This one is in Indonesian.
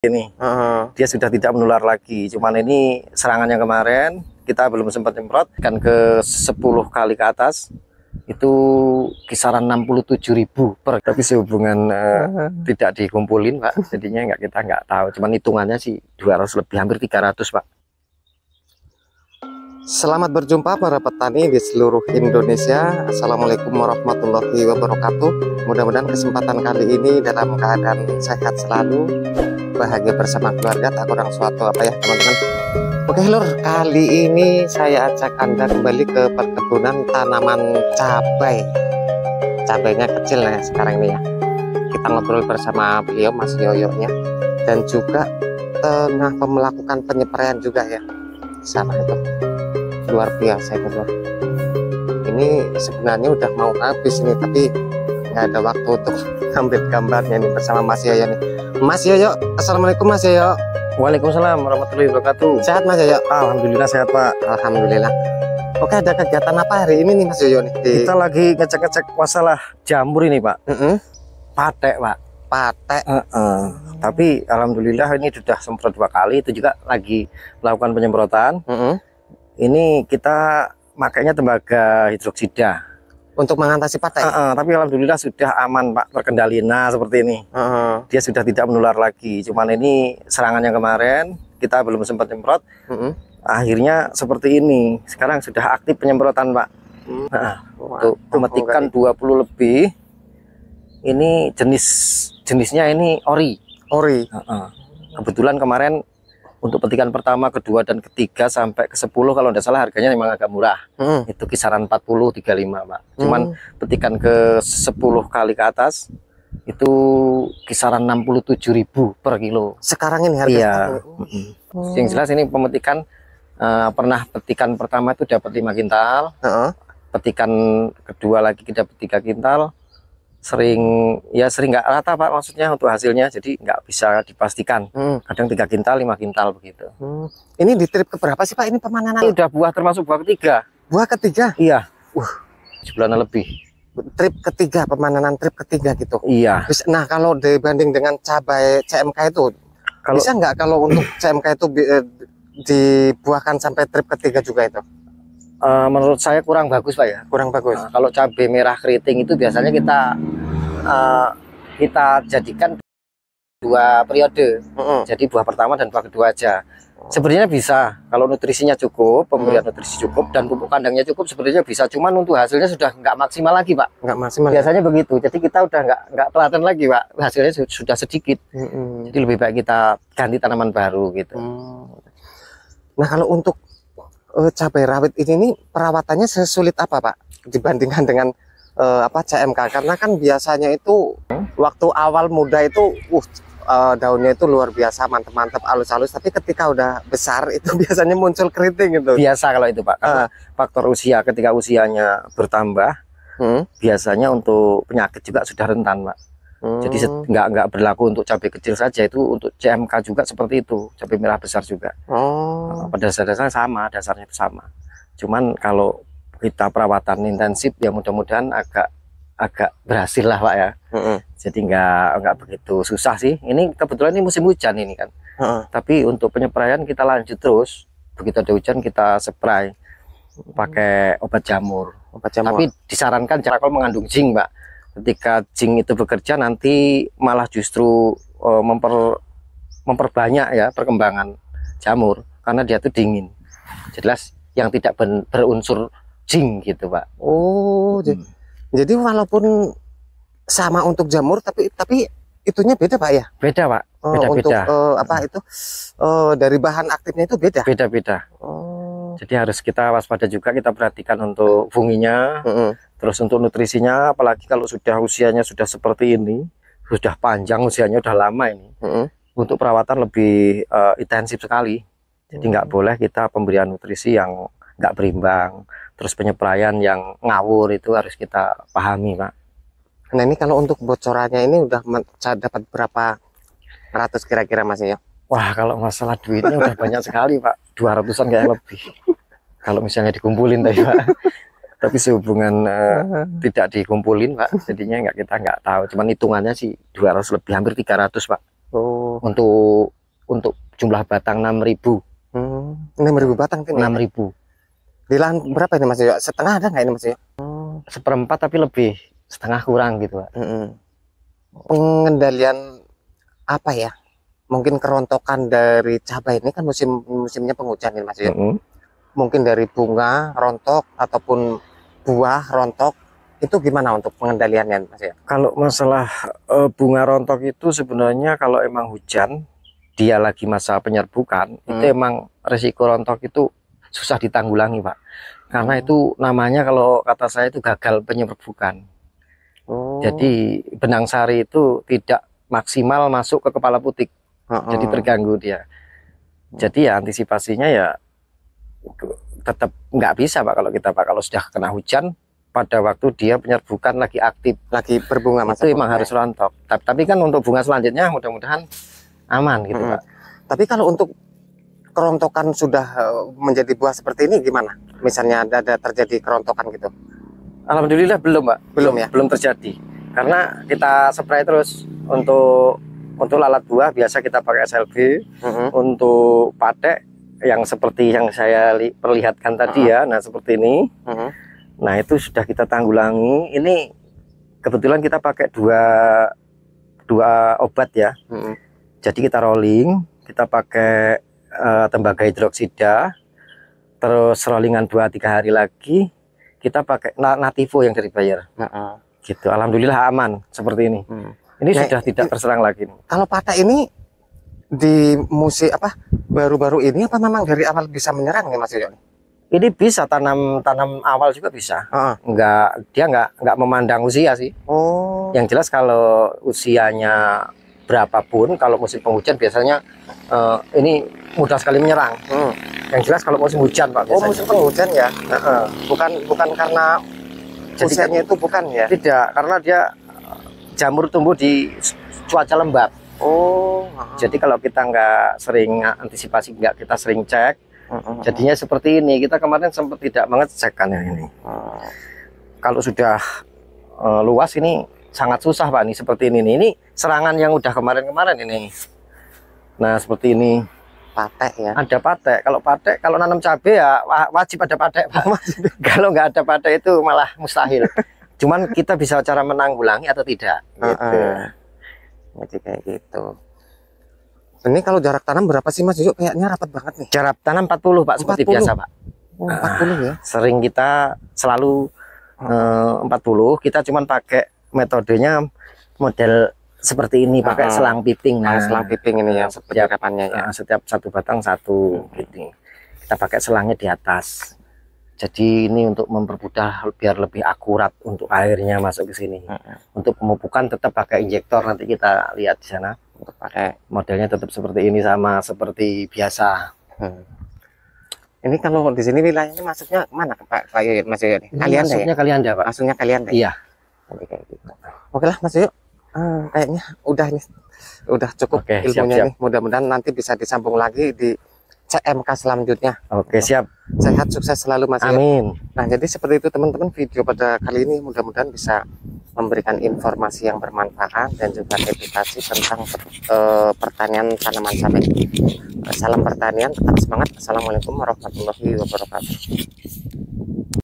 ini. Dia sudah tidak menular lagi. Cuman ini serangannya kemarin kita belum sempat nyemprot, kan ke 10 kali ke atas itu kisaran 67.000 per, tapi sehubungan tidak dikumpulin Pak, jadinya kita nggak tahu, cuman hitungannya sih 200 lebih, hampir 300 Pak. Selamat berjumpa para petani di seluruh Indonesia. Assalamualaikum warahmatullahi wabarakatuh. Mudah-mudahan kesempatan kali ini dalam keadaan sehat selalu, bahagia bersama keluarga, tak kurang suatu apa ya teman-teman. Oke lur, kali ini saya ajak Anda kembali ke perkebunan tanaman cabai. Cabainya kecil ya sekarang ini ya. Kita ngobrol bersama beliau, Mas Yoyonya, dan juga tengah melakukan penyepraian juga ya sana itu. Luar biasa itu lur. Ini sebenarnya udah mau habis ini, tapi nggak ada waktu untuk ambil gambarnya nih bersama Mas Yoyo nih. Mas Yoyo, assalamualaikum Mas Yoyo. Waalaikumsalam warahmatullahi wabarakatuh. Sehat Mas Yoyo? Alhamdulillah sehat Pak. Alhamdulillah. Oke, ada kegiatan apa hari ini nih Mas Yoyo nih? Kita lagi ngecek-ngecek masalah jamur ini Pak. Patek Pak. Patek. Tapi alhamdulillah ini sudah semprot 2 kali, itu juga lagi melakukan penyemprotan. Ini kita makanya tembaga hidroksida untuk mengatasi patek. Tapi alhamdulillah sudah aman Pak, terkendali. Nah seperti ini. Dia sudah tidak menular lagi. Cuman ini serangannya kemarin kita belum sempat nyemprot. Akhirnya seperti ini. Sekarang sudah aktif penyemprotan Pak. Untuk memetikan 20 lebih. Ini jenisnya ini ori. Kebetulan kemarin untuk petikan pertama, kedua, dan ketiga sampai ke 10 kalau tidak salah harganya memang agak murah. Itu kisaran 40, 35 Pak. Cuman petikan ke 10 kali ke atas itu kisaran 67.000 per kilo. Sekarang ini harga. Iya. Yang jelas ini pemetikan pernah petikan pertama itu dapat 5 kintal. Petikan kedua lagi kita dapat 3 kintal. Sering nggak rata Pak, maksudnya untuk hasilnya, jadi nggak bisa dipastikan. Kadang 3 kintal 5 kintal begitu. Ini di trip keberapa sih Pak ini pemanenan? Ini udah buah, termasuk buah ketiga. Buah ketiga? Iya. 7 bulan lebih. Trip ketiga, pemanenan trip ketiga gitu. Iya. Nah kalau dibanding dengan cabai CMK itu, bisa nggak kalau untuk CMK itu dibuahkan sampai trip ketiga juga itu? Menurut saya kurang bagus Pak ya. Kurang bagus. Kalau cabai merah keriting itu biasanya kita jadikan 2 periode. Jadi buah pertama dan buah kedua aja. Sebenarnya bisa kalau nutrisinya cukup, pemberian nutrisi cukup, dan pupuk kandangnya cukup, sebenarnya bisa. Cuman untuk hasilnya sudah nggak maksimal lagi Pak. Nggak maksimal. Biasanya begitu. Jadi kita udah nggak telaten lagi Pak. Hasilnya sudah sedikit. Jadi lebih baik kita ganti tanaman baru gitu. Nah kalau untuk cabai rawit ini perawatannya sesulit apa Pak dibandingkan dengan CMK, karena kan biasanya itu waktu awal muda itu daunnya itu luar biasa mantep-mantep, halus-halus, tapi ketika udah besar itu biasanya muncul keriting gitu. Biasa kalau itu Pak, karena faktor usia, ketika usianya bertambah biasanya untuk penyakit juga sudah rentan Pak. Jadi nggak berlaku untuk cabai kecil saja, itu untuk CMK juga seperti itu, cabai merah besar juga. Pada dasarnya sama, dasarnya itu sama. Cuman kalau kita perawatan intensif ya mudah-mudahan agak berhasil lah Pak ya. Jadi nggak begitu susah sih. Ini kebetulan ini musim hujan ini kan. Tapi untuk penyepraian kita lanjut terus. Begitu ada hujan kita spray pakai obat jamur. Tapi disarankan jangan kalau mengandung zinc Pak. Ketika zinc itu bekerja nanti malah justru memperbanyak ya perkembangan jamur, karena dia itu dingin. Jelas yang tidak berunsur zinc gitu Pak. Jadi walaupun sama untuk jamur, tapi itunya beda Pak ya? Beda Pak. Beda-beda. Untuk dari bahan aktifnya itu beda. Beda-beda. Jadi harus kita waspada juga, kita perhatikan untuk funginya, terus untuk nutrisinya, apalagi kalau sudah usianya sudah seperti ini, sudah panjang usianya, udah lama ini, untuk perawatan lebih intensif sekali. Jadi nggak boleh kita pemberian nutrisi yang nggak berimbang, terus penyepraian yang ngawur, itu harus kita pahami Pak. Nah ini kalau untuk bocorannya ini udah dapat berapa ratus kira-kira Mas ya? Wah kalau masalah duitnya udah banyak sekali Pak, 200-an kayak lebih. Kalau misalnya dikumpulin tadi Pak. Tapi sehubungan tidak dikumpulin Pak, jadinya kita nggak tahu. Cuman hitungannya sih 200 lebih, hampir 300 Pak. Untuk jumlah batang 6.000. 6.000 batang ini. 6.000. Di lahan berapa ini Mas Yoyo? Setengah ada nggak ini Mas Yoyo? Seperempat tapi lebih, setengah kurang gitu Pak. Pengendalian apa ya? Mungkin kerontokan dari cabai ini kan musimnya penghujan ini Mas Yoyo. Mungkin dari bunga rontok ataupun buah rontok, itu gimana untuk pengendaliannya Mas Yoyo? Kalau masalah bunga rontok itu sebenarnya kalau emang hujan, dia lagi masa penyerbukan, itu emang resiko rontok itu susah ditanggulangi Pak, karena itu namanya kalau kata saya itu gagal penyerbukan. Jadi benang sari itu tidak maksimal masuk ke kepala putik, jadi terganggu dia. Jadi ya antisipasinya ya tetap nggak bisa Pak kalau kita Pak, kalau sudah kena hujan pada waktu dia penyerbukan lagi aktif, lagi berbunga itu emang harus rontok. Tapi kan untuk bunga selanjutnya mudah-mudahan aman gitu Pak. Tapi kalau untuk kerontokan sudah menjadi buah seperti ini gimana? Misalnya ada terjadi kerontokan gitu? Alhamdulillah belum Pak. Belum ya? Belum terjadi. Karena kita spray terus untuk lalat buah biasa kita pakai SLB. Untuk patek yang seperti yang saya perlihatkan tadi ya, nah seperti ini. Nah itu sudah kita tanggulangi. Ini kebetulan kita pakai dua obat ya. Jadi kita rolling, kita pakai tembaga hidroksida, terus rollingan 2-3 hari lagi kita pakai Nativo yang dari Bayer. Gitu. Alhamdulillah aman seperti ini. Ini sudah tidak terserang lagi. Kalau patek ini di musim baru-baru ini apa memang dari awal bisa menyerang nih Mas Yoyo? Ini bisa tanam awal juga bisa. Dia nggak memandang usia sih. Yang jelas kalau usianya berapapun, kalau musim penghujan biasanya ini mudah sekali menyerang. Yang jelas kalau musim hujan Pak biasanya. Musim penghujan ya? Bukan karena usianya itu bukan ya? Tidak, karena dia jamur tumbuh di cuaca lembab. Jadi kalau kita nggak sering antisipasi, nggak kita sering cek, jadinya seperti ini. Kita kemarin sempat tidak mengecek kan ini. Kalau sudah luas ini sangat susah Pak, nih seperti ini. Ini serangan yang udah kemarin-kemarin ini. Nah seperti ini. Patek ya? Ada patek. Kalau nanam cabai ya wajib ada patek Pak. Kalau nggak ada patek itu malah mustahil. Cuman kita bisa cara menanggulangi atau tidak. Gitu. Jadi kayak gitu. Ini kalau jarak tanam berapa sih Mas Yoyo? Kayaknya rapat banget nih. Jarak tanam 40 Pak, seperti 40. Biasa Pak. 40 ya? Sering kita selalu 40. Kita cuman pakai metodenya model seperti ini, pakai selang piping. Selang piping ini ya, penyerapannya ya. Setiap satu batang satu gitu. Kita pakai selangnya di atas. Jadi ini untuk mempermudah biar lebih akurat untuk airnya masuk ke sini. Untuk pemupukan tetap pakai injektor, nanti kita lihat di sana. Untuk pakai modelnya tetap seperti ini, sama seperti biasa. Ini kalau di sini wilayahnya masuknya mana Pak Yoyo, Mas Yoyo? Kalianda ya? Kalianda Pak. Masuknya Kalianda. Iya. Kayak gitu. Oke lah Mas Yoyo. Kayaknya udah cukup ilmunya nih. Mudah-mudahan nanti bisa disambung lagi di CMK selanjutnya. Oke, siap. Sehat sukses selalu Mas Yoyo. Amin. Nah jadi seperti itu teman-teman, video pada kali ini mudah-mudahan bisa memberikan informasi yang bermanfaat dan juga edukasi tentang pertanian tanaman cabai. Salam pertanian, tetap semangat. Assalamualaikum warahmatullahi wabarakatuh.